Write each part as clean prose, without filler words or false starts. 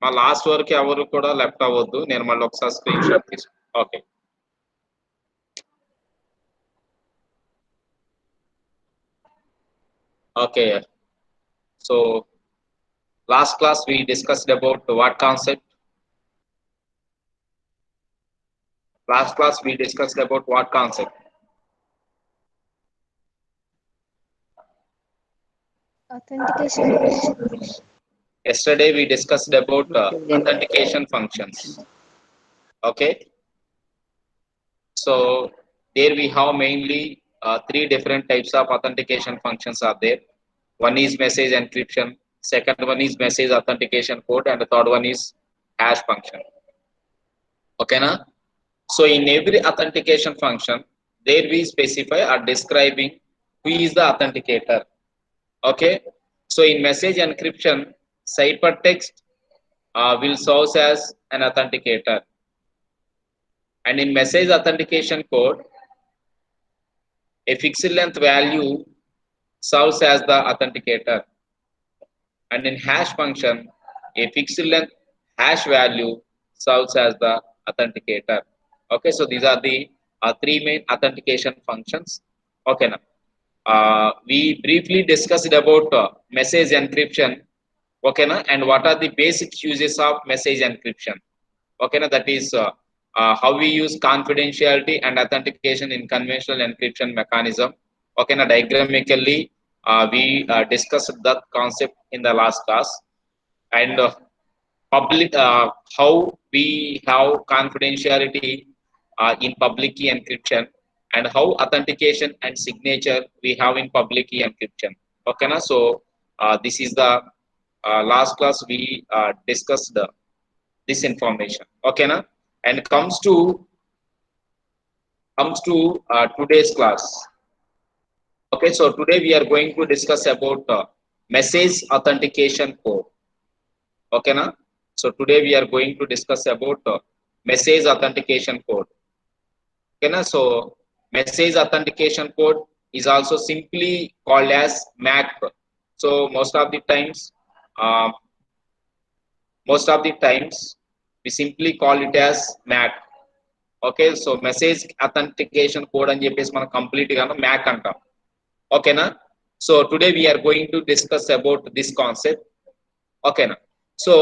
మా లాస్ట్ వరకు ఎవరు కూడా లెఫ్ట్ అవ్వద్దు. నేను మళ్ళీ ఒకసారి స్క్రీన్ షాట్ తీసు. Okay. Okay. So last class we discussed about what concept? Last class we discussed about what concept? Authentication. Yesterday we discussed about authentication functions. Okay. So there we have mainly three different types of authentication functions are there. One is message encryption, second one is message authentication code, and the third one is hash function. Okay na? So in every authentication function, there we specify or describing who is the authenticator. Okay. So in message encryption, ciphertext will serve as an authenticator. And in message authentication code, a fixed length value serves as the authenticator. And in hash function, a fixed length hash value serves as the authenticator. Okay, so these are the three main authentication functions. Okay, now we briefly discussed about message encryption. Okay, now, and what are the basic uses of message encryption? Okay, now, that is how we use confidentiality and authentication in conventional encryption mechanism. Okay, now diagrammically we discussed that concept in the last class, and public how we have confidentiality in public key encryption, and how authentication and signature we have in public key encryption. Okay, now, so this is the last class we discussed this information. Okay, now, and comes to today's class. Okay, so today we are going to discuss about message authentication code. Okay, now, so today we are going to discuss about message authentication code. Okay, now, so message authentication code is also simply called as MAC. So most of the times we simply call it as MAC. Okay, so message authentication code అని చెప్పేసి మనం complete గా MAC అంటాం. ఓకేనా, so today we are going to discuss about this concept. ఓకేనా, so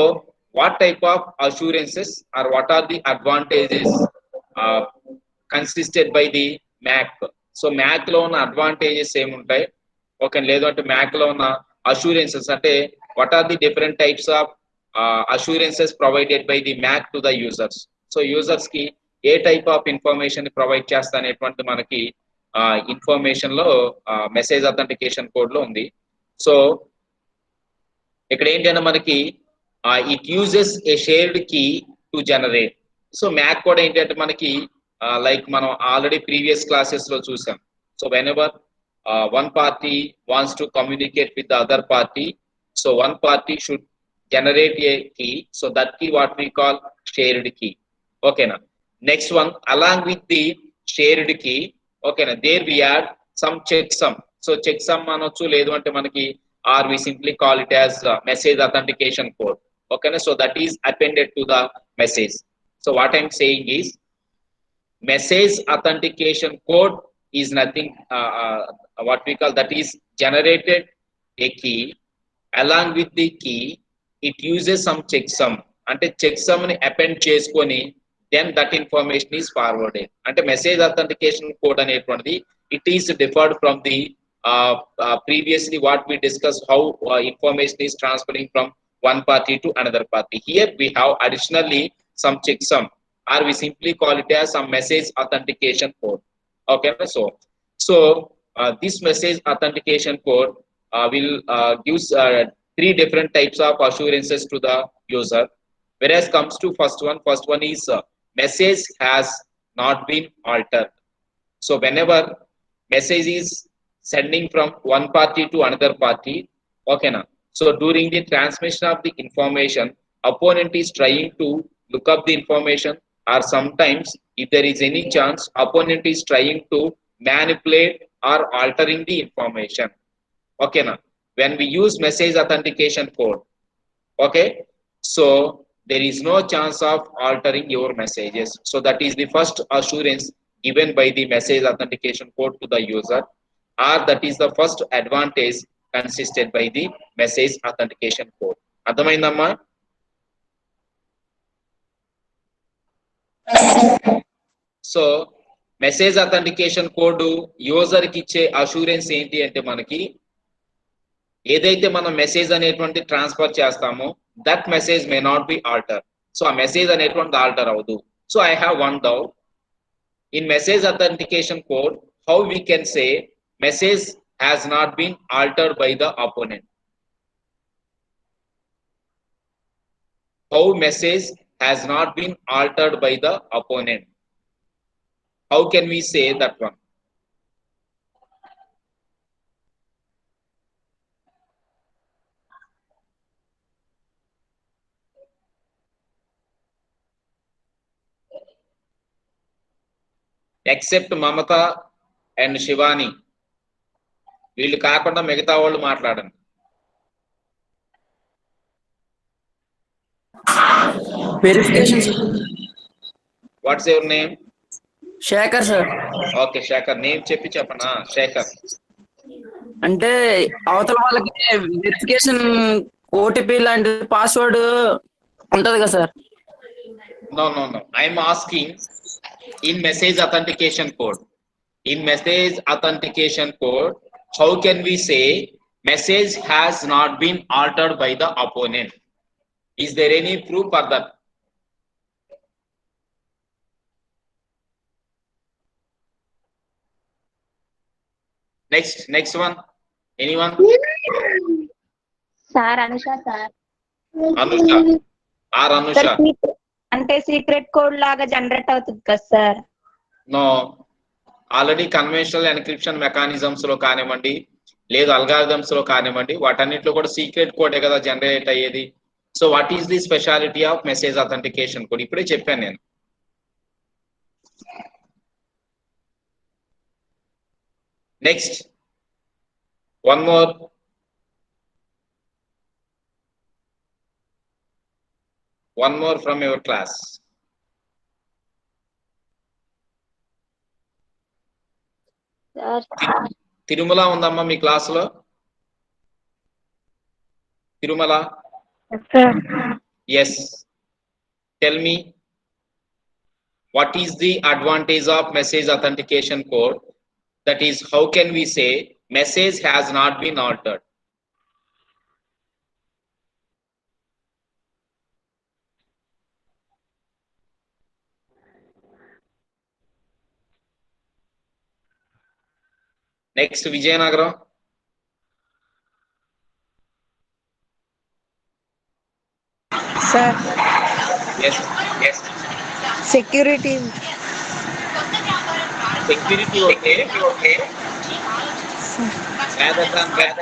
what type of assurances or what are the advantages consisted by the MAC? So MAC లో ఉన్న advantages ఏముంటాయి? ఓకే, లేదు అంటే MAC లో ఉన్న అష్యూరెన్సెస్ అంటే what are the different types of assurances provided by the MAC to the users? So users కి ఏ type of information provide చేస్తా అనేటువంటి మనకి ఇన్ఫర్మేషన్ లో మెసేజ్ అథెంటికేషన్ కోడ్ లో ఉంది. సో ఇక్కడ ఏంటంటే మనకి it uses a shared key to generate. So MAC కూడా ఏంటంటే మనకి లైక్ మనం ఆల్రెడీ ప్రీవియస్ క్లాసెస్ లో చూసాం. So when ever one party wants to communicate with the other party, so one party should generate a key, so that key what we call shared key. Okay na, next one, along with the shared key, okay na, there we add some checksum. So checksum anochu ledu ante manaki, or we simply call it as message authentication code. Okay na, so that is appended to the message. So what I'm saying is message authentication code is nothing what we call, that is generated a key, along with the key it uses some checksum. అంటే checksum ని append చేసుకొని then that information is forwarded. అంటే message authentication code అనేటువంటిది it is differed from the previously what we discussed, how information is transferring from one party to another party. Here we have additionally some checksum, or we simply call it as some message authentication code. Okay, so this message authentication code will gives three different types of assurances to the user. Whereas comes to first one is message has not been altered. So whenever message is sending from one party to another party, okay na, so during the transmission of the information, opponent is trying to look up the information, or sometimes if there is any chance opponent is trying to manipulate or altering the information. Okay na, when we use message authentication code, okay, so there is no chance of altering your messages. So that is the first assurance given by the message authentication code to the user, or that is the first advantage consisted by the message authentication code. అర్థమైందమ్మా? So message authentication code user కి ఇచ్చే assurance ఏంటి అంటే మనకి ఏదైతే మనం message అనేటువంటి transfer చేస్తామో that message may not be alter. So ఆ మెసేజ్ అనేటువంటి ఆల్టర్ అవ్వదు. So I have one doubt. In message authentication code how we can say message has not been altered by the opponent? How message has not been altered by the opponent? How can we say that one? Except Mamata and Shivani. వీళ్ళు కాకుండా మిగతా వాళ్ళు మాట్లాడండి. Verification. What's your name? Shaker sir. Okay, Shaker. Name చెప్పి చెప్పనా? Shaker. అంటే అవతల వాళ్ళకి వెరిఫికేషన్ ఓటీపీ లాంటి పాస్వర్డ్ ఉంటది కదా sir? No. I'm asking in message authentication code. In message authentication code, how can we say message has not been altered by the opponent? Is there any proof for that? Next one. Anyone? Sir Anusha sir. Anusha. Or Anusha? అంటే secret code లాగా generate అవుతుంది కదా sir? No. Already conventional encryption mechanisms లో కానివ్వండి లేదు algorithms లో కానివ్వండి వాటన్నిటిలో కూడా సీక్రెట్ కోడే కదా జనరేట్ అయ్యేది. So what is the speciality of message authentication code? ఇప్పుడే చెప్పాను నేను. Next one more from your class. Sir Tirumala ఉందమ్మా మీ క్లాస్ లో? Tirumala? Sir yes, tell me what is the advantage of message authentication code? That is, how can we say message has not been altered? Next, Vijayanagaram. Sir Yes. Security Security okay. Rather than that.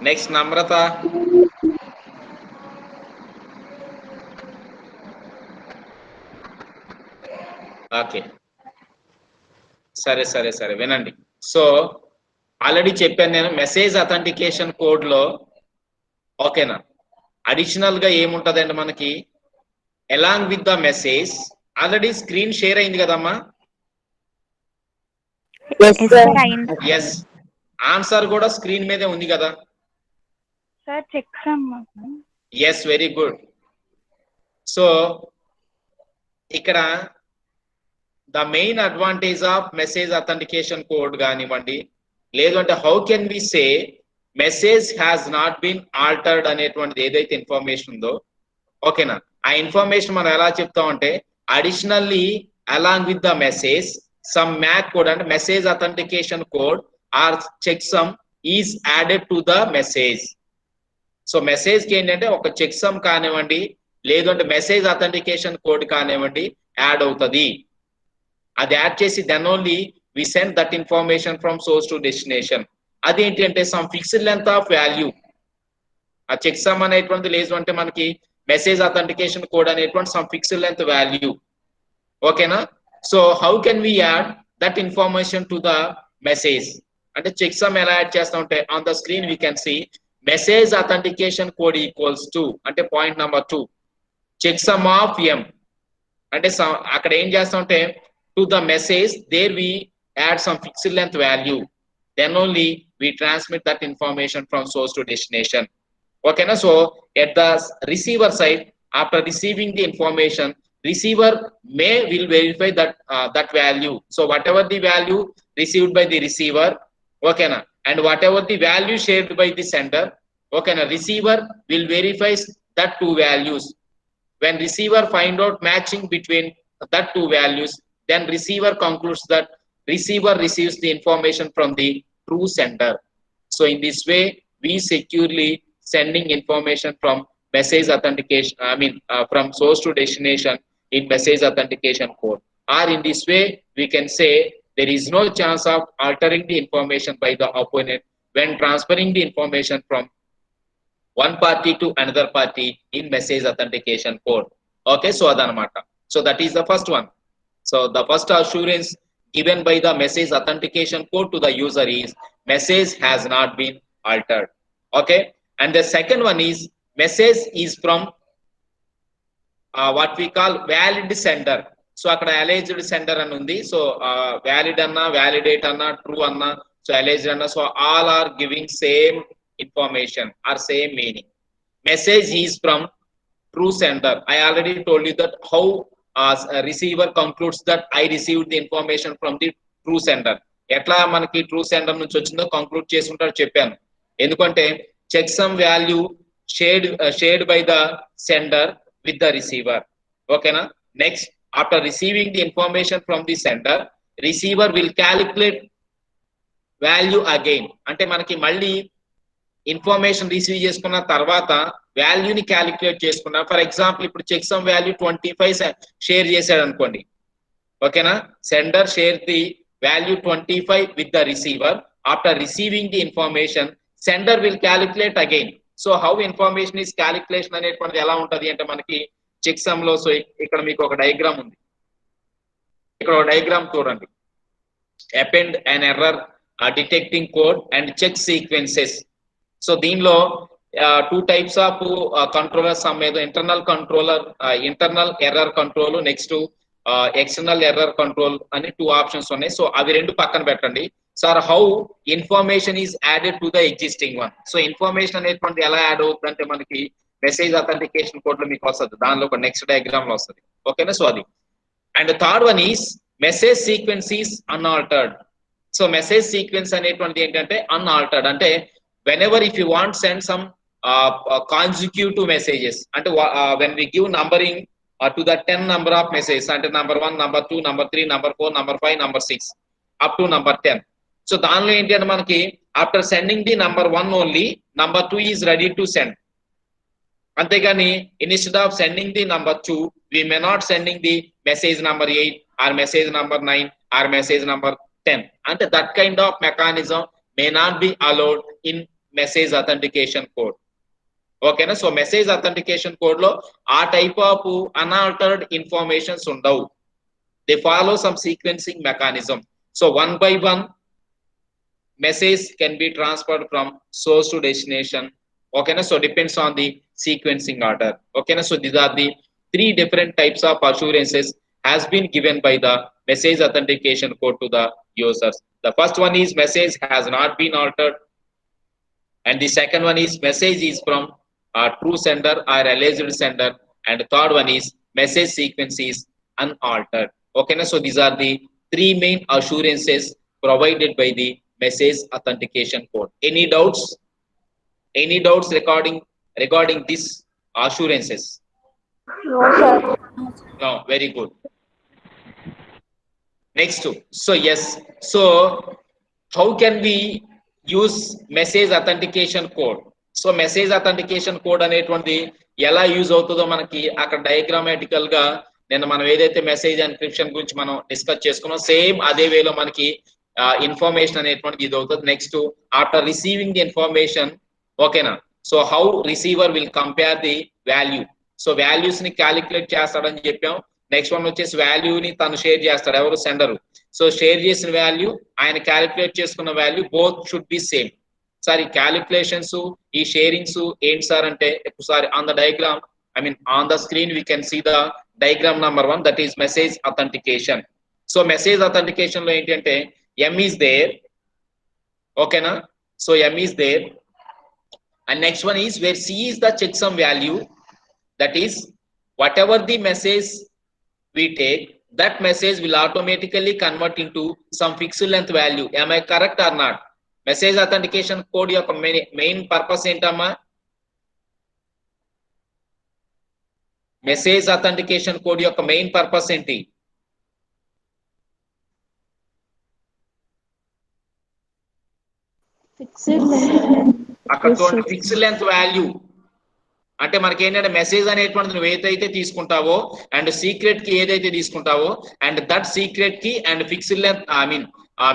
Next, Namrata. Okay, సరే వినండి. So already చెప్పాను నేను message authentication code లో ఓకేనా additional గా ఏముంటదండి మనకి along with the message already screen share అయింది కదమ్మా? ఎస్, ఆన్సర్ కూడా స్క్రీన్ మీదే ఉంది కదా? Sir check yes, very good. So ఇక్కడ the main advantage of message authentication code కానివ్వండి లేదు అంటే how can we say message has not been altered అనేటువంటిది ఏదైతే ఇన్ఫర్మేషన్ ఉందో ఓకేనా ఆ ఇన్ఫర్మేషన్ మనం ఎలా చెప్తామంటే additionally along with the message some MAC code అంటే message authentication code or checksum is added to the message. So message కి ఏంటంటే ఒక చెక్ సమ్ కానివ్వండి లేదు అంటే మెసేజ్ అథెంటికేషన్ కోడ్ కానివ్వండి యాడ్ అవుతుంది. అది యాడ్ చేసి then only we send that information from source to destination. అదేంటి అంటే some fixed length of value. ఆ చెక్ సమ్ అనేటువంటి లేదు అంటే మనకి మెసేజ్ అథెంటికేషన్ కోడ్ అనేటువంటి సమ్ ఫిక్స్డ్ లెంత్ వాల్యూ ఓకేనా. So how can we add that information to the message అంటే చెక్ సమ్ ఎలా యాడ్ చేస్తా ఉంటే on the screen we can see message authentication code equals to అంటే point number 2 checksum of m అంటే అక్కడ ఏం చేస్తా ఉంటే to the message there we add some fixed length value then only we transmit that information from source to destination ఓకేనా so at the receiver side after receiving the information receiver will verify that value so whatever the value received by the receiver okay na and whatever the value shared by the sender okay na receiver will verify that two values when receiver find out matching between that two values then receiver concludes that receiver receives the information from the true sender so in this way we securely sending information from message authentication from source to destination in message authentication code or in this way we can say there is no chance of altering the information by the opponent when transferring the information from one party to another party in message authentication code okay so adanamata so that is the first one so the first assurance given by the message authentication code to the user is message has not been altered okay and the second one is message is from what we call valid sender so akkada alleged sender అని ఉంది so valid anna validate anna true anna so alleged anna so all are giving same information or same meaning message is from true sender I already told you that how a receiver concludes that I received the information from the true sender ఎట్లా మనకి true sender నుంచి వచ్చిందో conclude చేసుకుంటారు చెప్పాను ఎందుకంటే check some value shared by the sender with the receiver okay na next after receiving the information from the sender receiver will calculate value again ante manaki malli information receive చేసుకున్న తర్వాత value ని calculate చేసుకున్నా for example ఇప్పుడు check some value 25 share చేశాడు అనుకోండి ఓకేనా sender share the value 25 with the receiver after receiving the information sender will calculate again so how information is calculation అనేటువంటిది ఎలా ఉంటది అంటే మనకి చెక్ సమ్ లో సో ఇక్కడ మీకు ఒక డయాగ్రామ్ ఉంది ఇక్కడ ఒక డయాగ్రామ్ చూడండి append an error detecting code and check sequences so దీనిలో two types of controllers సమ్మేదో internal error control next to external error control అని two options ఉన్నాయి సో అవి రెండు పక్కన పెట్టండి sir how information is added to the existing one so information అనేటువంటి ఎలా add అవుతుందంటే మనకి మెసేజ్ అథెంటికేషన్ కోడ్ లో మీకు వస్తుంది దానిలో ఒక నెక్స్ట్ డయాగ్రామ్ లో వస్తుంది ఓకేనా సో అది and third one is message sequence is unaltered so message sequence అనేటువంటిది ఏంటంటే అన్ఆల్టర్డ్ అంటే whenever if you want send some consecutive messages అంటే when we give numbering to the 10 number of messages అంటే number 1 number 2 number 3 number 4 number 5 number 6 up to number 10 so దానిలో ఏంటి అంటే మనకి after sending the number 1 only number 2 is ready to send అంతేగాని instead of sending the number 2 we may not sending the message number 8 or message number 9 or message number 10 అంటే that kind of mechanism may not be allowed in message authentication code okay na so message authentication code lo a type of unaltered informations undavu they follow some sequencing mechanism so one by one message can be transferred from source to destination okay na so depends on the sequencing order okay na so these are the three different types of assurances has been given by the message authentication code to the users the first one is message has not been altered and the second one is message is from a true sender or alleged sender and the third one is message sequence is unaltered okay na so these are the three main assurances provided by the message authentication code any doubts regarding these assurances No, sir. no very good next so yes so how can we use message authentication code so message authentication code అనేటువంటిది ఎలా use అవుతుందో మనకి అక్కడ డయాగ్రామాటికల్ గా నేను మనం ఏదైతే message encryption గురించి మనం డిస్కస్ చేసుకున్నాం సేమ్ అదే వేలో మనకి ఇన్ఫర్మేషన్ అనేటువంటిది ఇది అవుతుంది next after receiving the information ఓకేనా so how receiver will compare the value so values ని క్యాలిక్యులేట్ చేస్తాడని చెప్పాం నెక్స్ట్ వన్ వచ్చేసి వాల్యూని తను షేర్ చేస్తాడు ఎవరు సెండర్ సో షేర్ చేసిన వాల్యూ ఆయన క్యాలిక్యులేట్ చేసుకున్న value both should be same. Sir ఈ క్యాలిక్యులేషన్స్ ఈ షేరింగ్స్ ఏంటి సార్ అంటే ఒకసారి on the diagram on the screen we can see the diagram number 1, that is message authentication. So message authentication lo enti ante M is there, okay na? So M is there, and next one is where C is the checksum value, that is whatever the message we take, that message will automatically convert into some fixed length value. Am I correct or not? Message authentication code యొక్క main purpose ఏంటమ్మా? Message authentication code యొక్క main purpose ఏంటి? అక్కడ చూడండి, fixed length value అంటే మనకి ఏంటంటే message అనేటువంటిది నువ్వు ఏదైతే తీసుకుంటావో అండ్ సీక్రెట్ కి ఏదైతే తీసుకుంటావో and that secret key and fixed length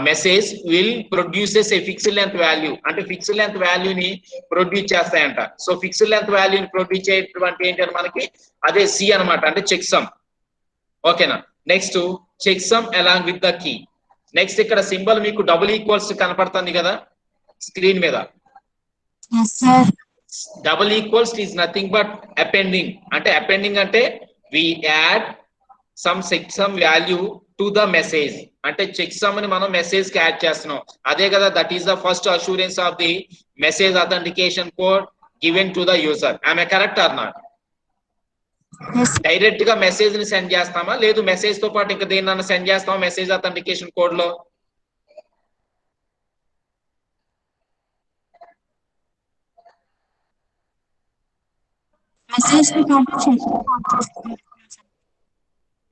message will produces a fixed length value, అంటే ఫిక్స్డ్ లెంత్ వాల్యూని ప్రొడ్యూస్ చేస్తాయంట. సో ఫిక్స్డ్ లెంత్ వాల్యూని ప్రొడ్యూస్ చేయటువంటి ఏంటంటే మనకి అదే సి అనమాట, అంటే చెక్సమ్. ఓకేనా? Next checksum along with the key. Next ఇక్కడ సింబల్ మీకు డబుల్ ఈక్వల్స్ కనపడుతుంది కదా స్క్రీన్ మీద. Double equals is nothing but appending. అంటే అపెండింగ్ అంటే we add some checksum value to the message, అంటే చెక్సమ్ ని మనం మెసేజ్ కి యాడ్ చేస్తున్నాం. అదే కదా, that is the first assurance of the message authentication code given to the user. ఆమె కరెక్ట్ ఆర్ నాట్? డైరెక్ట్ గా మెసేజ్ ని సెండ్ చేస్తామా, లేదు మెసేజ్ తో పాటు ఇంకా దేన్నన్నా సెండ్ చేస్తామా మెసేజ్ అథెంటికేషన్ కోడ్ లో?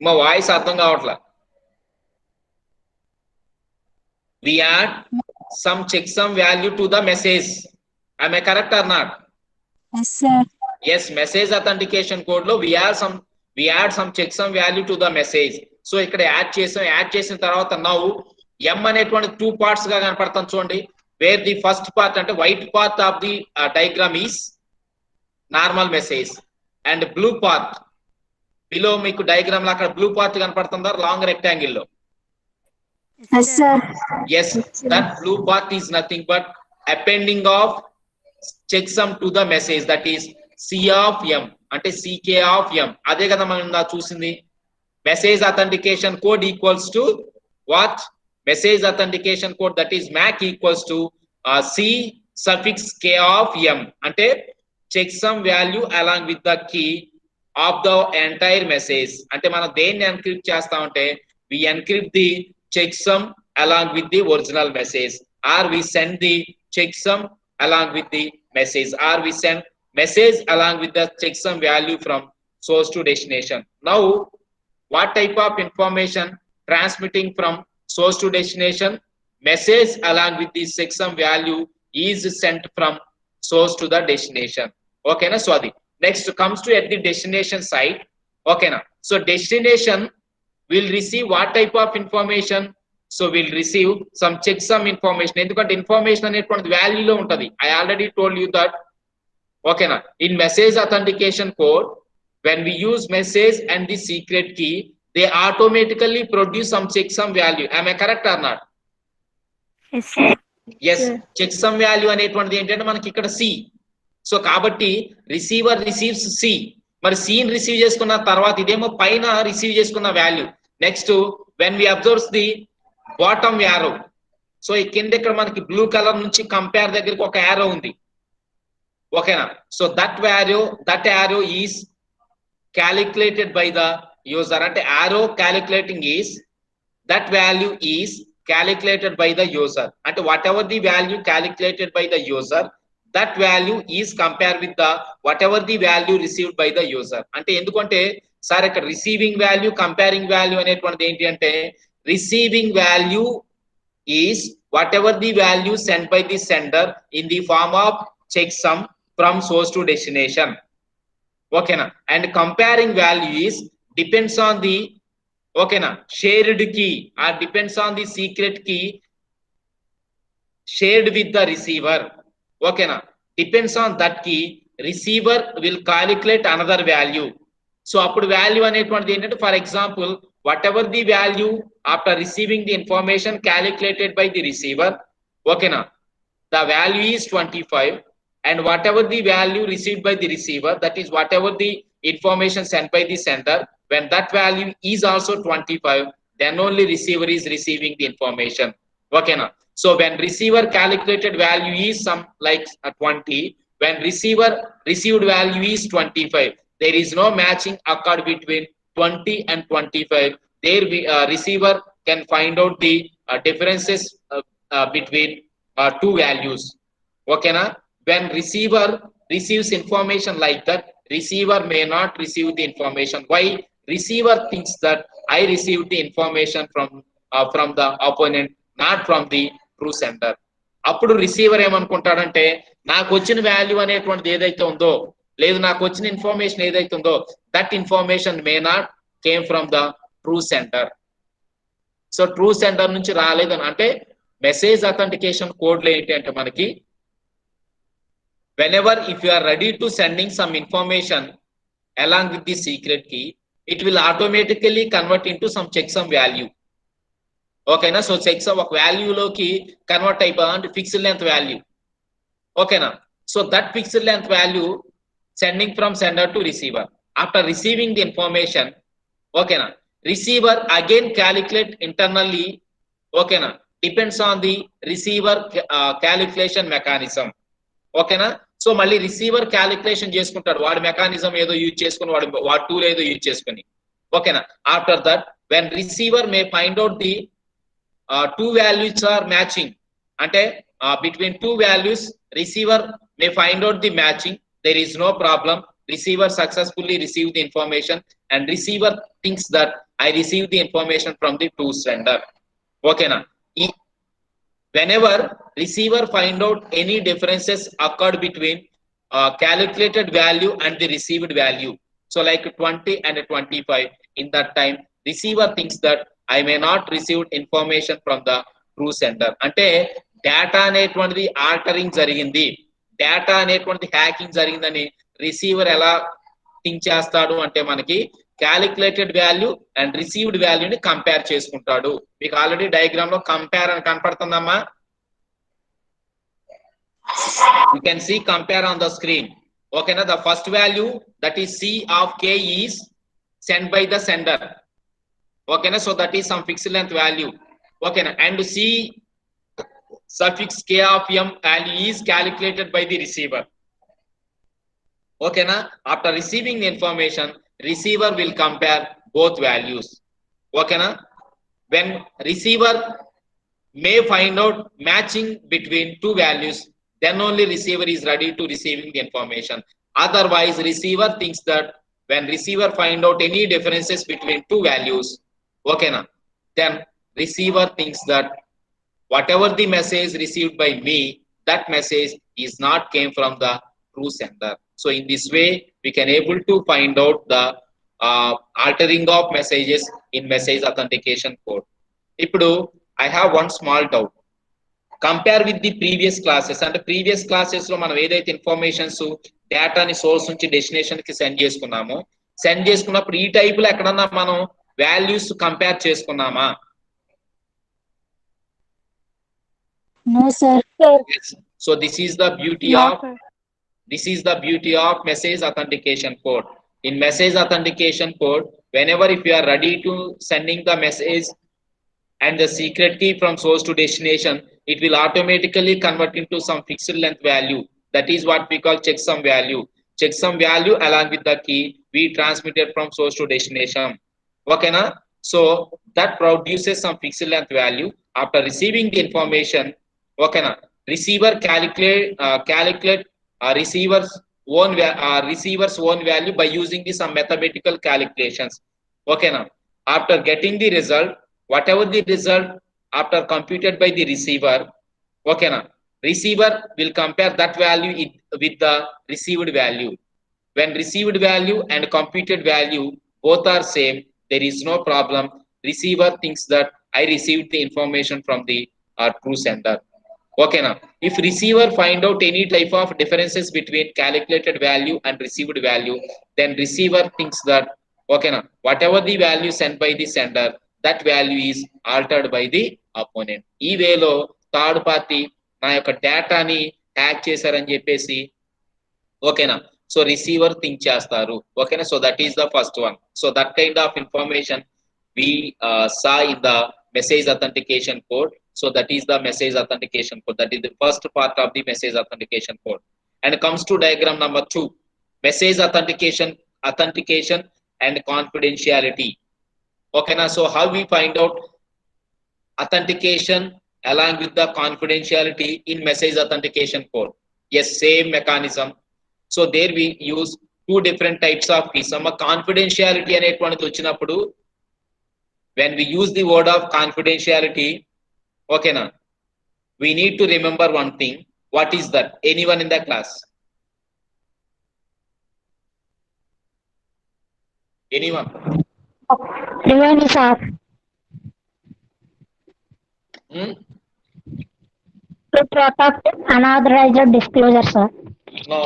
మా వాయిస్ అర్థం కావట్లా. We add some checksum value to the message. Am I correct or not? Yes, sir. Yes, message authentication code lo we add some checksum value to the message. So ఇక్కడ add చేసిన తర్వాత now M అనేటువంటి 2 parts గా కనపడుతుంది చూడండి. Where the first part అంటే white part of the diagram is normal message and blue part below మీకు diagram లో అక్కడ blue part కనపడుతుందా లాంగ్ రెక్టాంగిల్ లో? Yes, sir. Yes, that blue part is nothing but appending of checksum to the message, that is C of M, అంటే CK of M. అదే కదా మనం చూసింది. Message authentication code equals to what? Message authentication code that is MAC equals to C suffix K of M, అంటే checksum value along with the key of the entire message. అంటే మనం దేన్ని encrypt చేస్తామంటే we encrypt the checksum along with the original message, or we send the checksum along with the message, or we send message along with the checksum value from source to destination. Now what type of information transmitting from source to destination? Message along with the checksum value is sent from source to the destination. Okay na? So adi next comes to at the destination side. Okay na? So destination will receive what type of information? So we'll receive some checksum information. ఎందుకంటే information అనేటువంటి వాల్యూలో ఉంటది. I already told you that. Okay na? In message authentication code, when we use message and the secret key, they automatically produce some checksum value. Am I correct or not? Yes, sir. Yes, checksum value అనేటువంటిది ఏంటంటే మనకి ఇక్కడ C. So కాబట్టి receiver receives C. మరి C ని receive చేసుకున్న తర్వాత ఇదేమో పైన రిసీవ్ చేసుకున్న value. Next when we observe the bottom arrow, so ఈ కింద ఇక్కడ మనకి బ్లూ కలర్ నుంచి కంపేర్ దగ్గరికి ఒక యారో ఉంది. ఓకేనా? So that arrow is calculated by the user, అంటే arrow calculating is that value is calculated by the user, అంటే whatever the value calculated by the user, that value is compared with the whatever the value received by the user. అంటే ఎందుకంటే sir ఇక్కడ receiving value comparing value అనేటువంటిది ఏంటి అంటే receiving value is whatever the value sent by the sender in the form of checksum from source to destination. Okay na? And comparing value is depends on the shared key, or depends on the secret key shared with the receiver. Depends on that key, receiver will calculate another value. So appudu value అనేటువంటిది ఏంటంటే for example whatever the value after receiving the information calculated by the receiver, okay na, the value is 25, and whatever the value received by the receiver, that is whatever the information sent by the sender, when that value is also 25, then only receiver is receiving the information. Okay na. So when receiver calculated value is some like 20, when receiver received value is 25, there is no matching occurred between 20 and 25. There receiver can find out the differences between two values. Okay na. When receiver receives information like that, receiver may not receive the information. Why? Receiver thinks that I received the information from the opponent, not from the true sender. అప్పుడు receiver ఏమనుకుంటాడంటే నాకు వచ్చిన value అనేటువంటిది ఏదైతే ఉందో, లేదు నాకు వచ్చిన information ఏదైతే ఉందో, that information may not came from the true centre. So true centre నుంచి రాలేదని అంటే మెసేజ్ అథెంటికేషన్ కోడ్ లో ఏంటి అంటే మనకి whenever if you are ready to sending some information along with the secret key, it will automatically convert into some checksum value. Okay na. So checksum ఒక value లోకి convert అయిపోయి అంటే fixed length value. ఓకేనా. So that fixed length value sending from sender to receiver. After receiving the information, okay na, receiver again calculate internally, okay na, depends on the receiver calculation mechanism. Okay na. So మళ్ళీ receiver calculation చేసుకుంటాడు, వాడి mechanism ఏదో use చేసుకుని, వాడి tool ఏదో use చేసుకుని. ఓకేనా. After that when receiver may find out the two values are matching, అంటే between two values receiver may find out the matching, there is no problem, receiver successfully received the information and receiver thinks that I received the information from the true sender. Okay na. Whenever receiver find out any differences occurred between calculated value and the received value, so like 20 and 25, in that time receiver thinks that I may not receive information from the true sender. అంటే data అనేటువంటిది altering జరిగింది, data అనేటువంటిది hacking జరిగిందని receiver ఎలా think చేస్తాడు అంటే మనకి calculated value and received వాల్యూని కంపేర్ చేసుకుంటాడు. మీకు ఆల్రెడీ డయాగ్రామ్ లో కంపేర్ అని కనపడుతుందమ్మా. You can see compare on the screen. Okay na. The first value, that is C of K, is sent by the sender. Okay na. So that is some fixed length value. Okay na. And C suffix K of M value is calculated by the receiver. Okay na. After receiving the information, receiver will compare both values. Okay na. When receiver may find out matching between two values, then only receiver is ready to receiving the information. Otherwise receiver thinks that when receiver find out any differences between two values, okay na, then receiver thinks that whatever the message received by me, that message is not came from the true sender. So in this way we can able to find out the altering of messages in message authentication code. Ippudu I have one small doubt. Compare with the previous classes, అంటే previous classes లో మనం ఏదైతే informations డేటాని source నుంచి destination కి send చేసుకున్నప్పుడు ఈ type లో ఎక్కడన్నా మనం వాల్యూస్ కంపేర్ చేసుకున్నామా? No sir. Yes. So this is the beauty of message authentication code. In message authentication code, whenever if you are ready to sending the message and the secret key from source to destination, it will automatically convert into some fixed length value. That is what we call checksum value. Checksum value along with the key we transmitted from source to destination. Okay na. So that produces some fixed length value. After receiving the information, okay na, receiver calculate receiver's own value by using some mathematical calculations. Okay na. After getting the result, whatever the result after computed by the receiver, okay na, receiver will compare that value with the received value. When received value and computed value both are same, there is no problem. Receiver thinks that I received the information from the true sender. Okay na. If receiver find out any type of differences between calculated value and received value, then receiver thinks that Okay, now whatever the value sent by the sender, that value is altered by the opponent. ఈ వేలో third party నా యొక్క డేటాని hack చేశారని చెప్పేసి ఓకేనా so receiver think చేస్తారు ఓకేనా so that is the first one so that kind of information we saw in the message authentication code. So that is the message authentication code. That is the first part of the message authentication code. And comes to diagram number 2, message authentication and confidentiality. Okay, now so how we find out authentication along with the confidentiality in message authentication code? Yes, same mechanism. So there we use two different types of keys. Some confidentiality అనేటువంటిది వచ్చినప్పుడు when we use the word of confidentiality, okay na, we need to remember one thing. What is that? Anyone in the class? Anyone? Remain is off. To protect unauthorized disclosure, sir. No.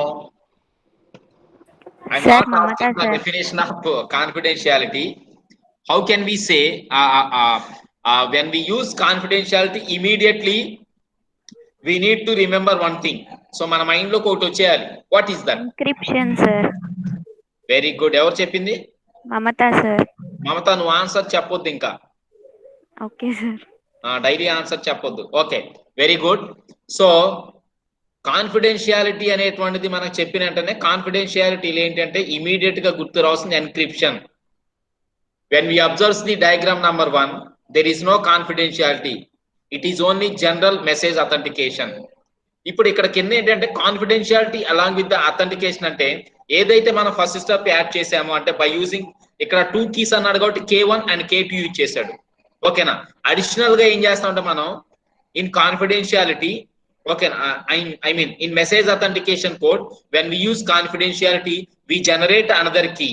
I'm Sir, not Mamata asking the sir. definition of confidentiality. How can we say when we use confidentiality immediately we need to remember one thing. So మన mind లో ఒకటి వచ్చేయాలి. What is that? Encryption, sir. Very good. ఎవరు చెప్పింది? Mamata sir. మమత నువ్వు answer చెప్పొద్దు ఇంకా Okay, sir. Daily answer చెప్పొద్దు okay very good so confidentiality అనేటువంటిది మనకు చెప్పిన వెంటనే కాన్ఫిడెన్షియాలిటీలు ఏంటంటే ఇమీడియట్ గా గుర్తు రావాల్సింది encryption. When we observe the diagram number 1, there is no confidentiality. It is only general message authentication. ఇప్పుడు ఇక్కడ కింద ఏంటంటే confidentiality along with the authentication అంటే ఏదైతే మనం ఫస్ట్ స్టెప్ యాడ్ చేసామో అంటే బై యూజింగ్ ఇక్కడ 2 కీస్ అన్నాడు కాబట్టి K1 అండ్ K2 యూజ్ చేశాడు ఓకేనా. అడిషనల్ గా ఏం చేస్తామంటే మనం ఇన్ కాన్ఫిడెన్షియాలిటీ ఓకేనా I mean in message authentication code when we use confidentiality we generate another key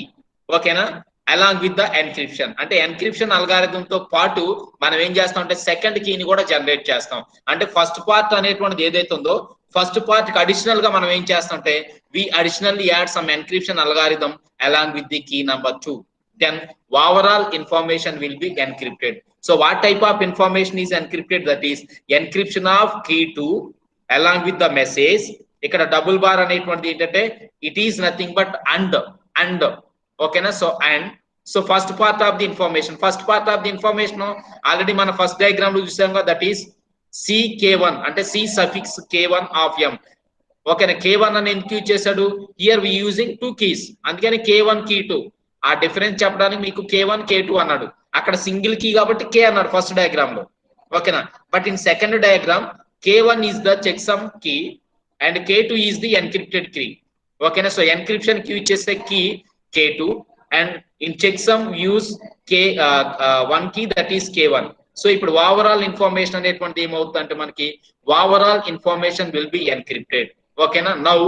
ఓకేనా అలాంగ్ విత్ ద ఎన్క్రిప్షన్. అంటే ఎన్క్రిప్షన్ అల్గారిథం తో పాటు మనం ఏం చేస్తాం అంటే సెకండ్ కీని కూడా జనరేట్ చేస్తాం. అంటే ఫస్ట్ పార్ట్ అనేటువంటిది ఏదైతే ఉందో ఫస్ట్ పార్ట్ కి అడిషనల్ గా మనం ఏం చేస్తామంటే we additionally add some encryption algorithm along with the key number 2. Then overall information will be encrypted. So what type of information is encrypted? That is encryption of key 2 along with the message. ఇక్కడ double bar అనేటువంటిది ఏంటంటే it is nothing but and ఓకేనా. So first part of the information already మన first diagram లో చూసాం కదా that is CK1 అంటే C suffix K1 of M ఓకేనా. K1 అని ఎందుకు యూజ్ చేశాడు? హియర్ వి యూజింగ్ 2 కీస్ అందుకని K1 K2 ఆ డిఫరెన్స్ చెప్పడానికి మీకు K1 K2 అన్నాడు. అక్కడ సింగిల్ కీ కాబట్టి K అన్నాడు ఫస్ట్ డయాగ్రామ్ లో ఓకేనా. But in second diagram K1 is the checksum key and K2 is the encrypted key ఓకేనా. సో ఎన్క్రిప్షన్ కి యూజ్ చేసే key K2 and in checksum use one key that is K1. So ఇప్పుడు overall information అనేటువంటి ఏమవుతుందంటే మనకి overall information will be encrypted ఓకేనా. Now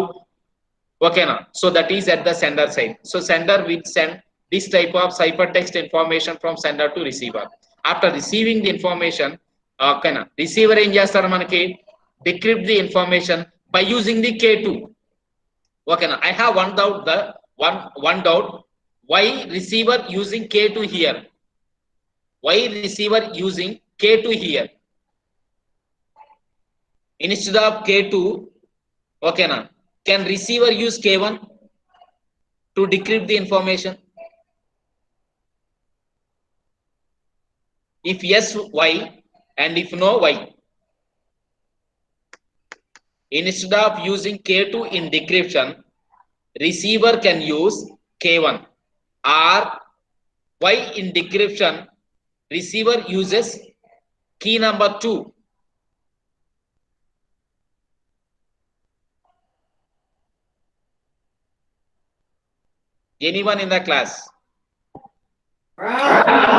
ఓకేనా so that is at the sender side. So sender will send this type of cipher text information from sender to receiver. After receiving the information ఓకేనా receiver ఏం చేస్తారు మనకి decrypt the information by using the K2 ఓకేనా. I have one doubt. Why receiver using K2 here? Why receiver using K2 here instead of K2? Okay na, can receiver use K1 to decrypt the information? If yes, why? And if no, why? Instead of using K2 in decryption, receiver can use K1. Or why in decryption receiver uses key number 2? Anyone in the class?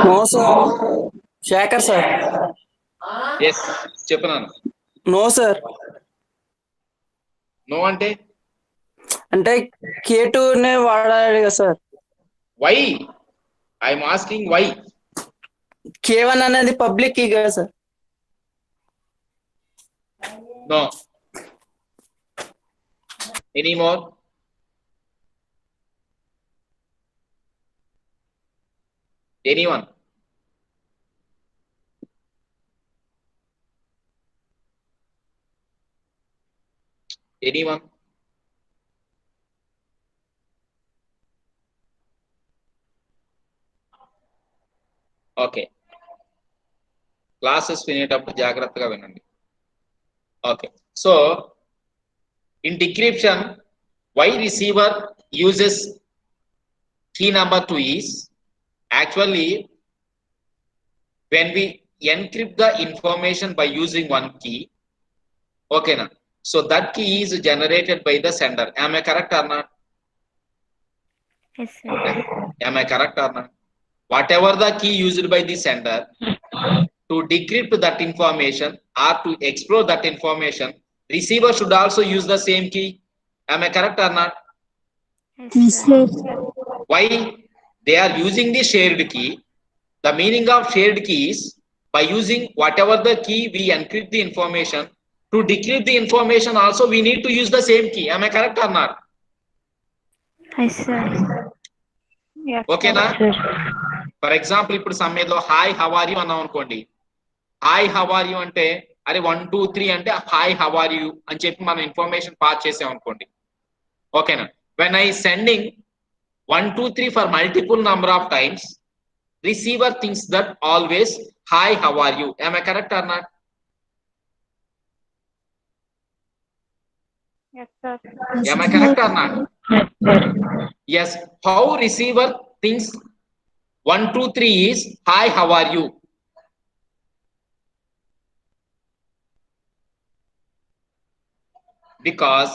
No sir. Shekhar sir. Yes, చెప్పనాను. No sir. No అంటే K2 నే వాడాలి కదా sir. why? I'm asking why. K1 అనేది public key కదా sir. No. Any more? Anyone? Anyone? Okay. Classes వినేటప్పుడు జాగ్రత్తగా వినండి. Okay. So in decryption, why receiver uses key number 2 is actually when we encrypt the information by using one key, okay na, so that key is generated by the sender. Am I correct or not? Yes, sir. Am I correct or not? Whatever the key used by the sender to decrypt that information or to explore that information, receiver should also use the same key. Am I correct or not? Yes, sir. Why they are using the shared key? The meaning of shared key is by using whatever the key we encrypt the information, to decrypt the information also we need to use the same key. Am I correct or not? Yes, sir. Yes, Okay na? For example, ఇప్పుడు సమ్మేలో hi how are you అన్నాం అనుకోండి. Hi how are you అంటే అరే 1 2 3 అంటే hi how are you అని చెప్పి మనం information pass చేసాం అనుకోండి. ఓకేనా? When I sending 1 2 3 for multiple number of times, receiver thinks that always hi how are you. Am I correct or not? Yes, sir. Am I correct or not? Yes. How receiver thinks 1 2 3 is hi how are you? Because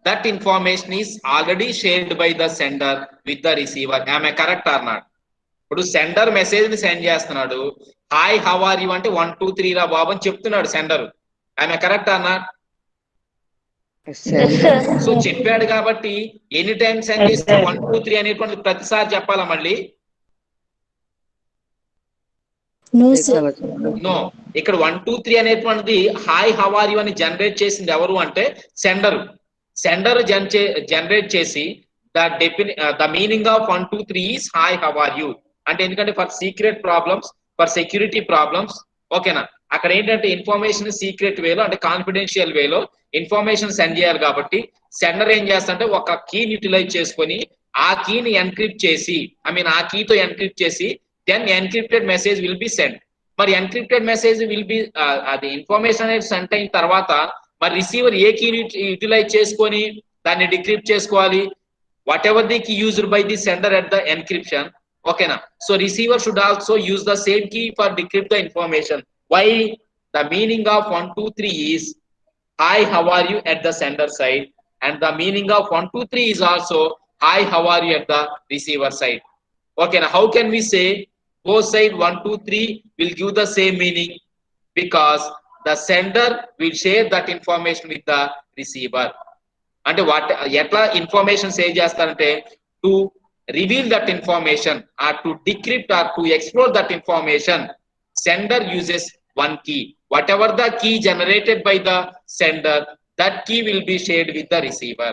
that information is already shared by the sender with the receiver. Am I correct or not? ఇప్పుడు sender message ని send చేస్తున్నాడు, hi how are you అంటే 1 2 3 రా బాబు అని చెప్తున్నాడు sender. ఆమె correct అన్నా? So చెప్పాడు కాబట్టి ఎనీ టైం సెండ్ చేస్తే 1 2 3 అనేటువంటి ప్రతిసారి చెప్పాలా మళ్ళీ? నో. ఇక్కడ 1 2 3 అనేటువంటిది హాయ్ హౌ ఆర్ యు అని జనరేట్ చేసింది ఎవరు అంటే సెండర్. సెండర్ జనరేట్ చేసి the meaning of 1 2 3 is hi how are you అంటే ఎందుకంటే for secret problems, for security problems, ఓకేనా, అక్కడ ఏంటంటే ఇన్ఫర్మేషన్ సీక్రెట్ వేలో అంటే కాన్ఫిడెన్షియల్ వేలో ఇన్ఫర్మేషన్ సెండ్ చేయాలి కాబట్టి సెండర్ ఏం చేస్తాడంటే ఒక కీని యూటిలైజ్ చేసుకొని ఆ కీని ఎన్క్రిప్ట్ చేసి ఆ కీతో ఎన్క్రిప్ట్ చేసి then encrypted message will be send. మరి ఎన్క్రిప్టెడ్ మెసేజ్ విల్ బి అది ఇన్ఫర్మేషన్ అనేది సెండ్ అయిన తర్వాత మరి రిసీవర్ ఏ కీని యూటిలైజ్ చేసుకొని దాన్ని డిక్రిప్ట్ చేసుకోవాలి? Whatever the key used by the sender at the encryption. Okay na, so receiver should also use the same key for decrypt the information. Why? The meaning of 1 2 3 is hi how are you at the sender side, and the meaning of 1 2 3 is also hi how are you at the receiver side. Okay na, how can we say both side 1 2 3 will give the same meaning? Because the sender will share that information with the receiver. అంటే ఎట్లా information save చేస్తారంటే to reveal that information or to decrypt or to explore that information, sender uses one key. Whatever the key generated by the sender, that key will be shared with the receiver.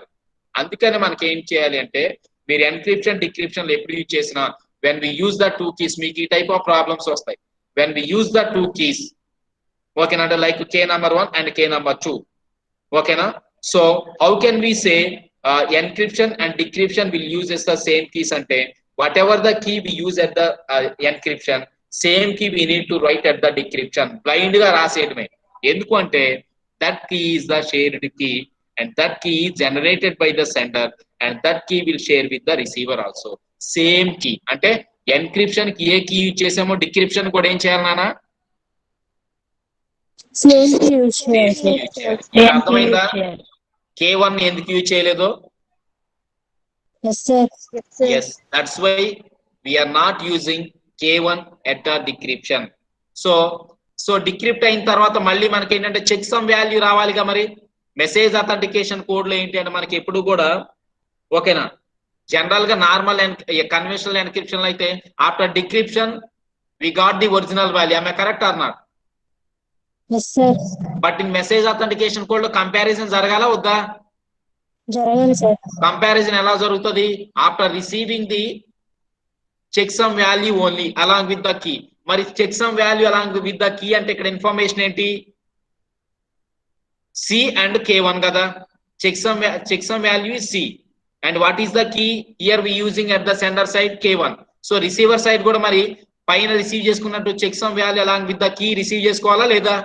అందుకని మనకి ఏం చేయాలి అంటే మీరు encryption decryption ఎప్పుడు use చేసినా when we use the two keys మీకు ఈ టైప్ ఆఫ్ ప్రాబ్లమ్స్ వస్తాయి. when we use the two keys, ఓకేనా, అంటే like k number 1 and k number 2, ఓకేనా. So how can we say encryption and decryption will use the same keys ante whatever the key we use at the encryption, same key we need to write at the decryption. blind ga raaseyadame enduku ante that key is the shared key and that key is generated by the sender and that key will share with the receiver also. same key ante encryption ki A key use చేసామో decryption కూడా ఏం చేయాలి నానా? Same key use చేయాలి. అర్థమైందా? K1 ఎందుకు use చేయలేదో? Yes sir. Yes, that's why we are not using K1 at the decryption. So decrypt అయిన తర్వాత మళ్ళీ మనకి ఏంటంటే చెక్ సమ్ వాల్యూ రావాలిగా. మరి మెసేజ్ అథెంటికేషన్ కోడ్ లో ఏంటి అంటే మనకి ఎప్పుడు కూడా ఓకేనా, జనరల్ గా నార్మల్ కన్వెన్షనల్ ఎన్క్రిప్షన్ అయితే after decryption we got the original value. Am I correct or not? Yes sir. But in message authentication code లో కంపారిజన్ జరగాల వద్దా? జరగాలి సార్. కంపారిజన్ ఎలా జరుగుతుంది? After receiving the checksum value only along with the key. మరి checksum value along with the key అంటే ఇక్కడ information ఏంటి? సి అండ్ K1 కదా. Checksum value is C and what is the key? Here we using at the sender side K1. So receiver side కూడా మరి పైన receive చేసుకున్నట్టు checksum value along with the key receive చేసుకోవాలా లేదా?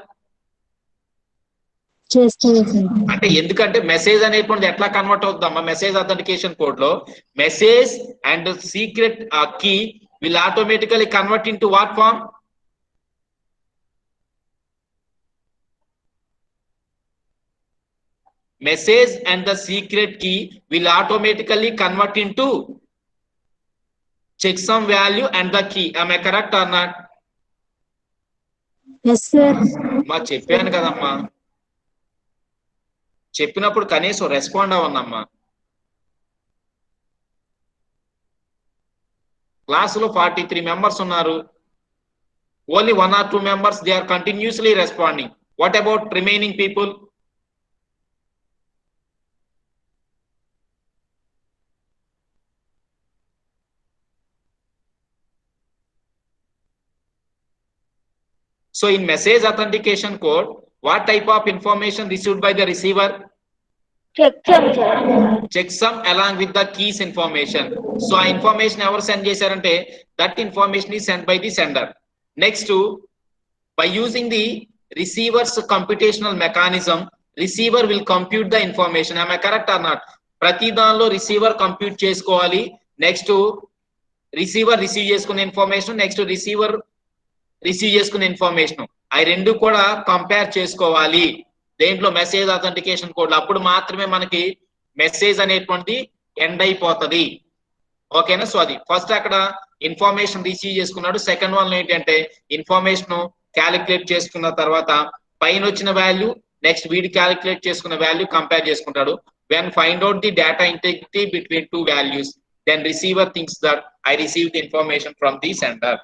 చేస్తారు sir. అంటే ఎందుకంటే మెసేజ్ అనేటువంటిది ఎట్లా కన్వర్ట్ అవుతుందమ్మా? మెసేజ్ అథెంటికేషన్ కోడ్ లో message and secret key will automatically convert into what form? Message and the secret key will automatically convert into checksum value and the key. Am I correct or not? Yes, sir. మా చెప్పాను కదమ్మా, చెప్పినప్పుడు కనీసం respond అవ్వనమ్మా. క్లాసులో 43 members ఉన్నారు. Only 1 or 2 members they are continuously responding. What about remaining people? So in message authentication code, what type of information received by the receiver? Checksum sir. Checksum along with the keys information. So ఆ information ఎవరు send చేశారంటే that information is sent by the sender. Next, by using the receiver's computational mechanism, receiver will compute the information. Am I correct or not? ప్రతి దానిలో receiver compute చేసుకోవాలి. Next receiver receive చేసుకునే information, next receiver receive చేసుకునే information, అవి రెండు కూడా compare చేసుకోవాలి దేంట్లో? Message authentication code. అప్పుడు మాత్రమే మనకి మెసేజ్ అనేటువంటిది ఎండ్ అయిపోతుంది. ఓకేనా? సో అది ఫస్ట్ అక్కడ ఇన్ఫర్మేషన్ రిసీవ్ చేసుకున్నాడు. సెకండ్ వన్ ఏంటంటే ఇన్ఫర్మేషన్ క్యాలిక్యులేట్ చేసుకున్న తర్వాత పైన వచ్చిన వాల్యూ నెక్స్ట్ వీడి క్యాలిక్యులేట్ చేసుకున్న వాల్యూ కంపేర్ చేసుకుంటాడు. When find out the data integrity between two values, then receiver thinks that I receive the information from the sender.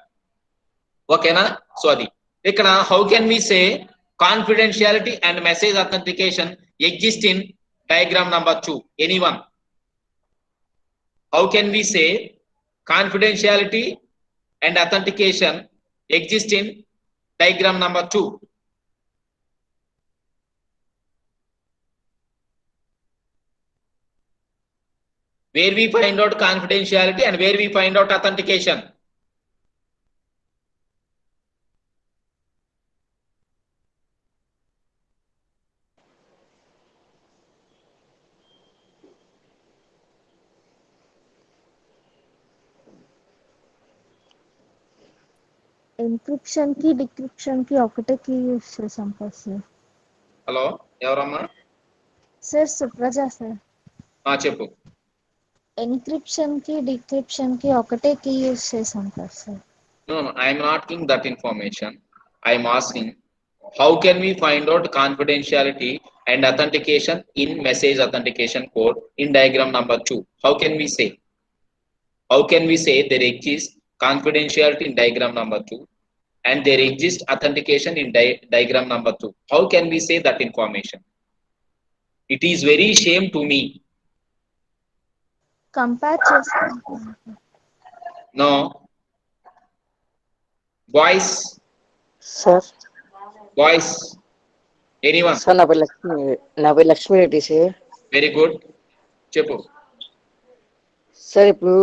ఓకేనా? సో అది ఇక్కడ how can we say confidentiality and message authentication exist in diagram number 2? Anyone? How can we say confidentiality and authentication exist in diagram number 2? Where we find out confidentiality and where we find out authentication? Encryption కి decryption కి ఒకటే key use చేసాం కదా sir. Hello, ఎవరమ్మా? Sir Supraja sir. చెప్పు. Encryption కి decryption కి ఒకటే కీ యూస్ చేసాం కదా sir. No, I am not asking that information. I am asking how can we find out confidentiality and authentication in message authentication code in diagram number 2? How can we say? How can we say there exists confidentiality in diagram number 2 and there exists authentication in diagram number 2? How can we say that information? It is very shame to me. Compare చేసుకుంటాం. No. Boys, sir anyone? Sir నా పేరు Lakshmi Reddy sir. Very good. చెప్పు. Sir ఇప్పుడు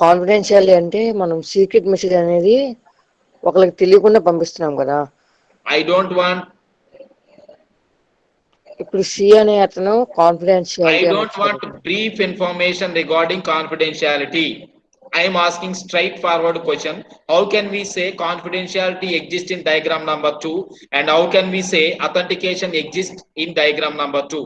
confidential అంటే మనం secret message అనేది ఒకరికి తెలియకుండా పంపిస్తున్నాం కదా. I don't want. ఇప్పుడు సి అనే అతను confidentiality. I don't want brief information regarding confidentiality. I am asking straightforward question. How can we say confidentiality exists in diagram number 2 and how can we say authentication exists in diagram number 2?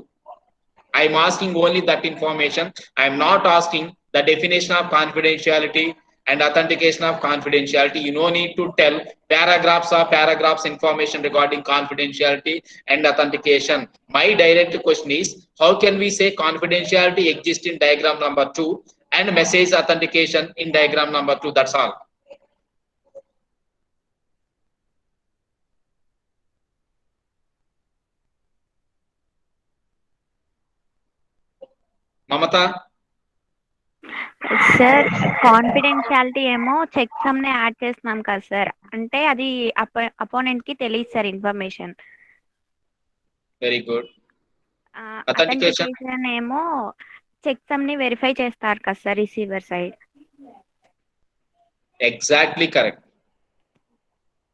I am asking only that information. I am not asking the definition of confidentiality and authentication of confidentiality. You no need to tell paragraphs information regarding confidentiality and authentication. My direct question is, how can we say confidentiality exists in diagram number 2 and message authentication in diagram number 2? That's all. Mamata? Sir confidentiality ఏమో check some ని add చేస్తున్నాం కదా sir, అంటే అది opponent కి తెలియదు sir information. Very good. Authentication authentication ఏమో check some ని వెరిఫై చేస్తారు కదా sir receiver side. Exactly correct.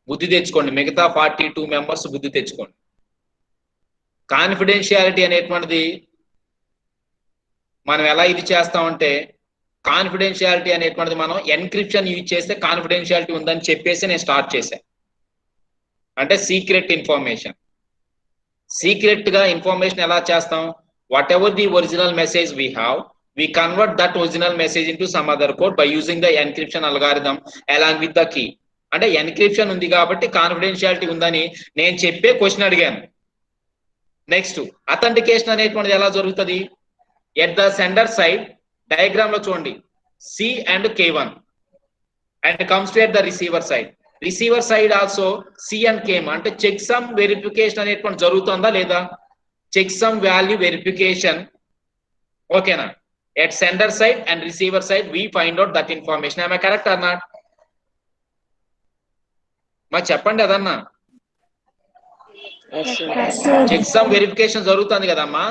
బుద్ధి తెచ్చుకోండి, మిగతా 42 మెంబర్స్ బుద్ధి తెచ్చుకోండి. కాన్ఫిడెన్షియాలిటీ అనేటువంటిది మనం ఎలా ఇది చేస్తామంటే, కాన్ఫిడెన్షియాలిటీ అనేటువంటిది మనం ఎన్క్రిప్షన్ యూజ్ చేస్తే కాన్ఫిడెన్షియాలిటీ ఉందని చెప్పేసి నేను స్టార్ట్ చేశాను. అంటే సీక్రెట్ ఇన్ఫర్మేషన్. సీక్రెట్ గా ఇన్ఫర్మేషన్ ఎలా చేస్తాం? What ever the original message we have, we convert that original message into some other code by using the encryption algorithm along with the key. అంటే encryption ఉంది కాబట్టి confidentiality ఉందని నేను చెప్పే question అడిగాను. నెక్స్ట్ అథెంటికేషన్ అనేటువంటిది ఎలా జరుగుతుంది? At the sender side diagram లో చూడండి, C and K1 and comes to at the receiver side. Receiver side also C and K1 అంటే చెక్ సమ్ వెరిఫికేషన్ అనేటువంటి జరుగుతుందా లేదా? చెక్ సమ్ వాల్యూ వెరిఫికేషన్, ఓకేనా? At sender side and receiver side we find out that information. Am I correct or not? మా చెప్పండి అదన్నా. Check some verification జరుగుతుంది కదమ్మా.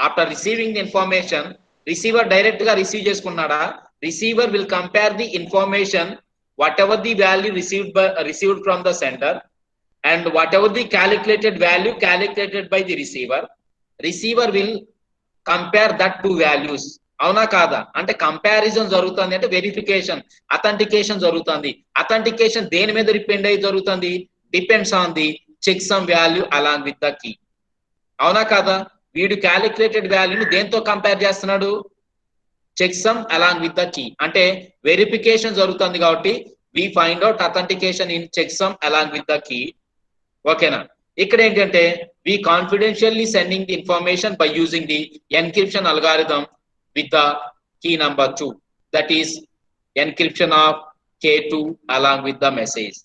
After receiving the information, receiver direct గా రిసీవ్ చేసుకున్నాడా? Receiver will compare the information whatever the value received from the center and whatever the calculated value calculated by the receiver. Receiver will compare that two values. అవునా కాదా? అంటే comparison జరుగుతుంది, అంటే verification authentication జరుగుతుంది. Authentication దేని మీద depend అయ్యి జరుగుతుంది? Depends on the checksum value along with the key. అవునా కాదా? వీడు క్యాలిక్యులేటెడ్ వాల్యూని దేంతో కంపేర్ చేస్తున్నాడు? Checksum along with the key. అంటే వెరిఫికేషన్ జరుగుతుంది కాబట్టి we find out authentication in checksum along with the key. ఓకేనా? ఇక్కడ ఏంటంటే we confidentially sending the information by using the encryption algorithm with the key number 2, that is encryption of K2 along with the message.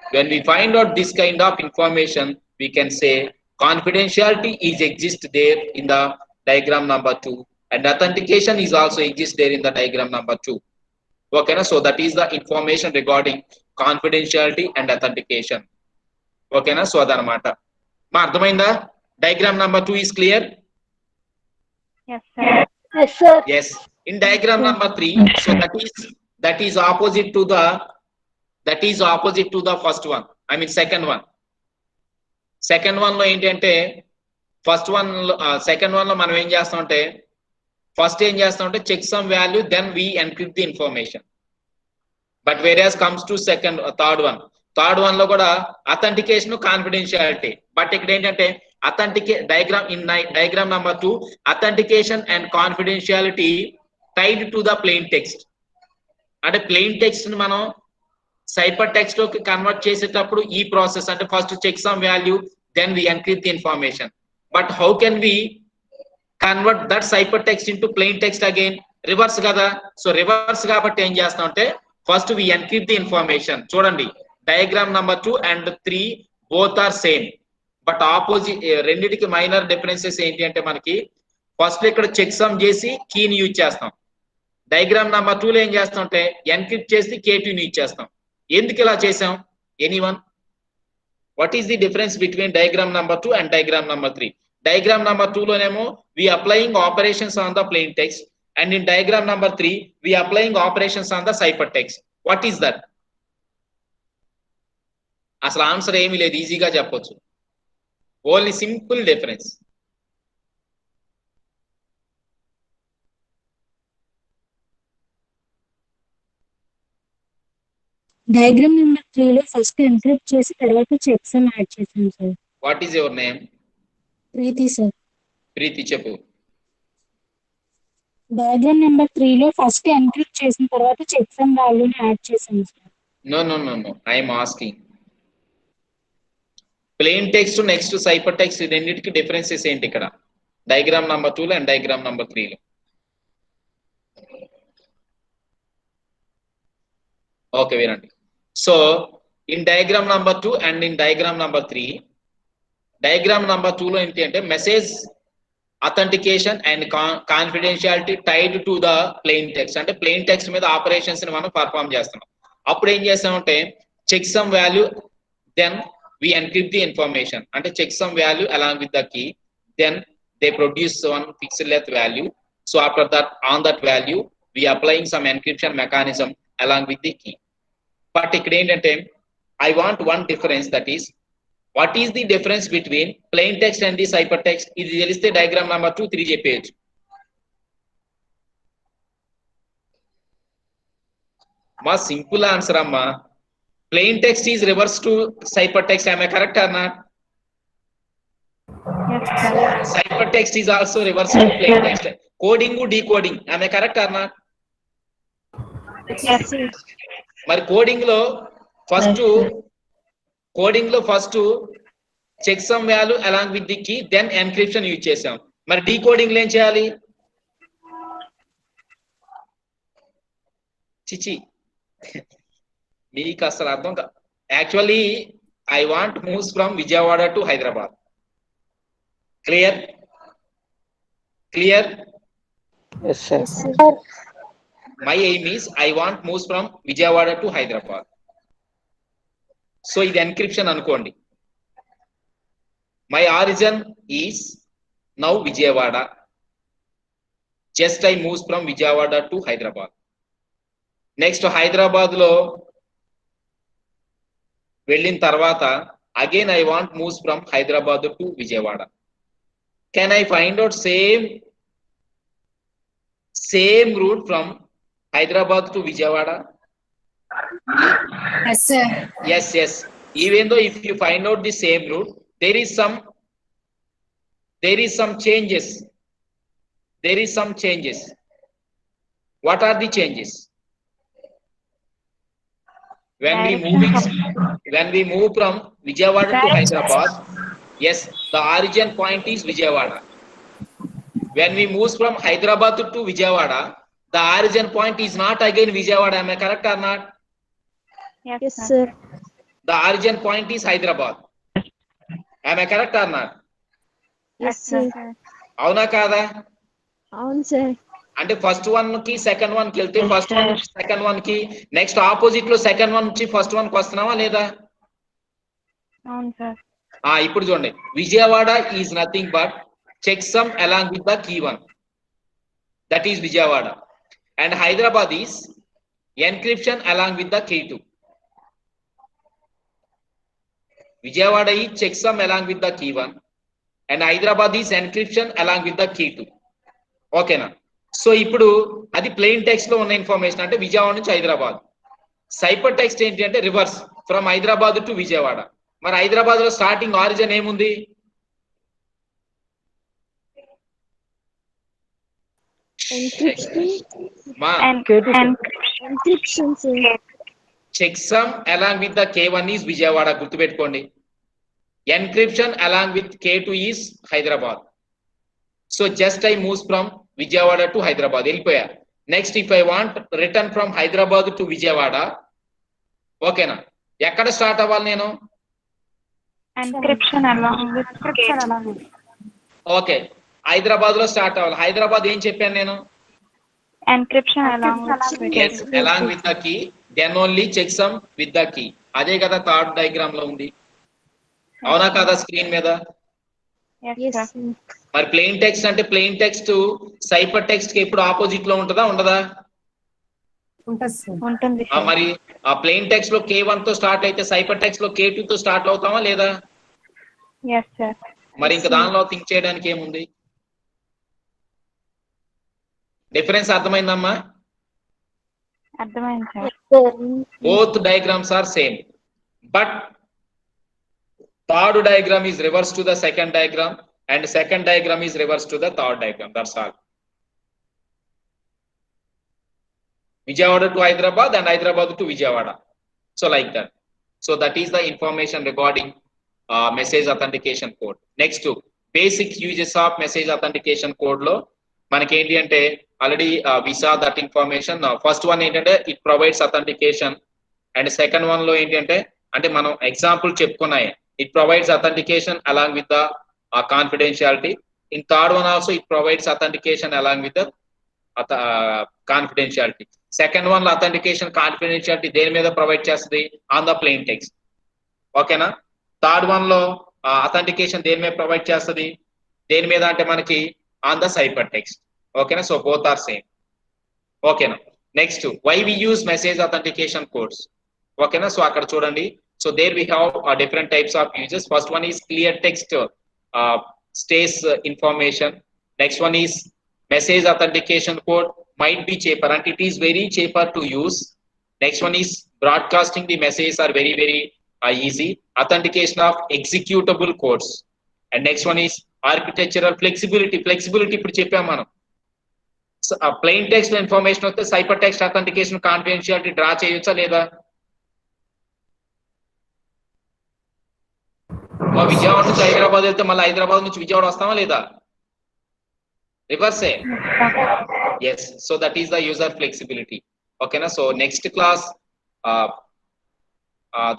When we find out this kind of information, we can say confidentiality is exist there in the diagram number 2 and authentication is also exist there in the diagram number 2. Okay na? So that is the information regarding confidentiality and authentication. Okay na? So adanamata ma ardhamainda? Diagram number 2 is clear? Yes sir. Yes, sir. Yes. In diagram number 3, so that is opposite to the first one. I mean second one. Second one lo ఏంటంటే first one second one లో మనం ఏం చేస్తామంటే first ఏం చేస్తామంటే checksum value then we encrypt the information. But various comes to third one లో కూడా authentication confidentiality. But ఇక్కడ ఏంటంటే diagram number 2, authentication and confidentiality tied to the plain text. అంటే ప్లెయిన్ టెక్స్ట్ ని మనం సైపర్ టెక్స్ట్ లోకి convert చేసేటప్పుడు ఈ ప్రాసెస్, అంటే first checksum value then we encrypt the information. But how can we convert that cipher text into plain text again? Reverse కదా. So reverse కాబట్టి ఏం చేస్తాం అంటే first we encrypt the information. చూడండి diagram number 2 and 3 both are same, but opposite. రెండిటికి minor differences ఏంటి అంటే మనకి ఫస్ట్ ఇక్కడ చెక్ సమ్ చేసి కీని యూజ్ చేస్తాం. డయాగ్రామ్ నంబర్ 2 లో ఏం చేస్తాం అంటే ఎన్క్రిప్ట్ చేసి K2 ని యూజ్ చేస్తాం. ఎందుకు ఇలా చేసాం? Anyone? What is the difference between diagram number 2 and diagram number 3? Diagram number 2 లోనేమో we applying operations on the plain text and in diagram number 3 we applying operations on the cipher text. What is that? అసలు answer ఏమీ లేదు, ఈజీగా చెప్పొచ్చు. Only simple difference. Diagram number 3 లో first encrypt చేసి తర్వాత checksum add చేసాం sir. What is your name? Preethi sir. ప్రీతి చెప్పు. డయాగ్రామ్ నెంబర్ 3 లో ఫస్ట్ ఎన్క్రిప్ట్ చేసిన తర్వాత చెక్ సమ్ వాల్యూని యాడ్ చేసాం sir. No. I am asking. Plain text next cyper text రెండింటికి డిఫరెన్సెస్ ఏంటి ఇక్కడ డయాగ్రామ్ నంబర్ 2 లో అండ్ డయాగ్రామ్ నంబర్ 3 లో? ఓకే వినండి. So in diagram number 2 and in diagram number 3, diagram number 2 లో ఏంటి అంటే message authentication and confidentiality tied to the plain text. అంటే plain text మీద ఆపరేషన్స్ ని మనం పర్ఫామ్ చేస్తున్నాం. అప్పుడు ఏం చేస్తామంటే checksum value, then we encrypt the information. అంటే check some value along with the key, then they produce one fixed length value. So after that, on that value we applying some encryption mechanism along with the key. But ఇక్కడ ఏంటంటే I want one difference, that is what is the difference between plain text and the ciphertext? ఇది తెలిస్తే diagram number 2, 3 చెప్పేయచ్చు. మా simple answer అమ్మా, plain text is reverse to ciphertext. Am I correct or not? Yes, sir. Ciphertext is also reverse to plain text. Coding కు decoding. Am I correct or not? Yes, sir. మరి coding లో first checksum value along with the key, then encryption use చేసాం. మరి decoding లో ఏం చేయాలి? చిచి మీకు అసలు అర్థం కా. Actually I want moves from Vijayawada to Hyderabad. Clear? Yes, sir. My aim is I want moves from Vijayawada to Hyderabad. So ఇది encryption అనుకోండి. My origin is now Vijayawada. Just I moves from Vijayawada to Hyderabad. Next Hyderabad లో వెళ్ళిన తర్వాత again I want moves from Hyderabad to Vijayawada. Can I find out same route from Hyderabad to Vijayawada? Yes, sir. Yes. Even though if you find out the same route, there is some changes. What are the changes? When we move from Vijayawada to Hyderabad, yes, the origin point is Vijayawada. When we move from Hyderabad to Vijayawada, the origin point is not again Vijayawada. Am I correct or not? Yes, sir. The origin point is Hyderabad. Am I correct or not? Yes, sir. అవునా కాదా? అవును sir. అంటే first one కి second one కి వెళ్తే first one second one కి, next opposite లో second one నుంచి ఫస్ట్ వన్ కి వస్తున్నావా లేదా? అవును సార్. ఇప్పుడు చూడండి, Vijayawada is nothing but checksum along with the key one, that is Vijayawada. And Hyderabad is encryption along with the key 2. Vijayawada is checksum along with the key 1 and Hyderabad is encryption along with the key 2. Okay na? So ఇప్పుడు అది plain text లో ఉన్న information, అంటే విజయవాడ నుంచి Hyderabad. Cyper text ఏంటి అంటే reverse from Hyderabad to Vijayawada. మరి హైదరాబాద్ లో స్టార్టింగ్ ఆరిజిన్ ఏముంది? Encryption sir. Checksum along with the K1 is Vijayawada, గుర్తుపెట్టుకోండి. Encryption along with K2 is Hyderabad. So just I moves from Vijayawada to Hyderabad, వెళ్ళిపోయా. Next if I want return from Hyderabad to Vijayawada, ఓకేనా, ఎక్కడ start అవ్వాలి నేను? Okay, Hyderabad లో స్టార్ట్ అవ్వాలి. హైదరాబాద్ ఏం చెప్పాను నేను? Encryption along with the key, then only checksum with the key. అదే కదా థర్డ్ డయాగ్రామ్ లో ఉంది, అవునా కదా స్క్రీన్ మీద? మరి ప్లెయిన్ టెక్స్ట్ అంటే ప్లెయిన్ టెక్స్ట్ సైపర్ టెక్స్ట్ కి ఎప్పుడు ఆపోజిట్ లో ఉంటుందా ఉండదా? ఉంటుంది. మరి ఆ ప్లెయిన్ టెక్స్ట్ లో K1 తో స్టార్ట్ అయితే సైపర్ టెక్స్ట్ లో K2 తో స్టార్ట్ అవుతామా లేదా? మరి ఇంకా దానిలో థింక్ చేయడానికి ఏముంది? డిఫరెన్స్ అర్థమైందమ్మా? అర్థమైంది sir. Both diagrams are same, but third diagram is reverse to the second diagram and second diagram is reverse to the third diagram. That's all. Vijayawada to Hyderabad and Hyderabad to Vijayawada. So like that. So that is the information regarding message authentication code. Next, basic uses of message authentication code lo manaki enti ante already we saw that information. First one ఏంటంటే it provides authentication and second one లో ఏంటంటే అంటే మనం example చెప్పుకున్నాయి, it provides authentication along with the confidentiality. In third one also it provides authentication along with the confidentiality. Second one authentication confidentiality దేని మీద provide చేస్తుంది? On the plain text. ఓకేనా? Third one లో authentication దేని మీద provide చేస్తుంది? దేని మీద అంటే మనకి ఆన్ ద సైపర్ టెక్స్ట్. ఓకేనా? So both are same. ఓకేనా? Next why we use message authentication codes. ఓకేనా? సో అక్కడ చూడండి. So there we have different types of uses. First one is clear text stays information. Next one is message authentication code, might be cheaper and it is very cheaper to use. Next one is broadcasting the messages are very easy. Authentication of executable codes. And next one is architectural flexibility. Flexibility ఇప్పుడు చెప్పాం మనం. Plain text information వస్తే cyper text authentication confidentiality draw చేయొచ్చా లేదా? విజయవాడ నుంచి హైదరాబాద్ వెళ్తే మళ్ళీ హైదరాబాద్ నుంచి విజయవాడ వస్తామా లేదా? రివర్సే. Yes. So that is the user flexibility. ఓకేనా? So next class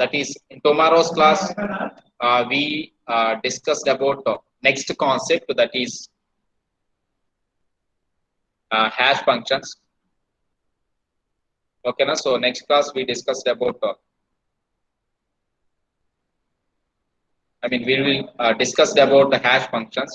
that is in tomorrow's class we discussed about next concept, that is hash functions. Okay na? So next class we discussed about we will discuss about the hash functions.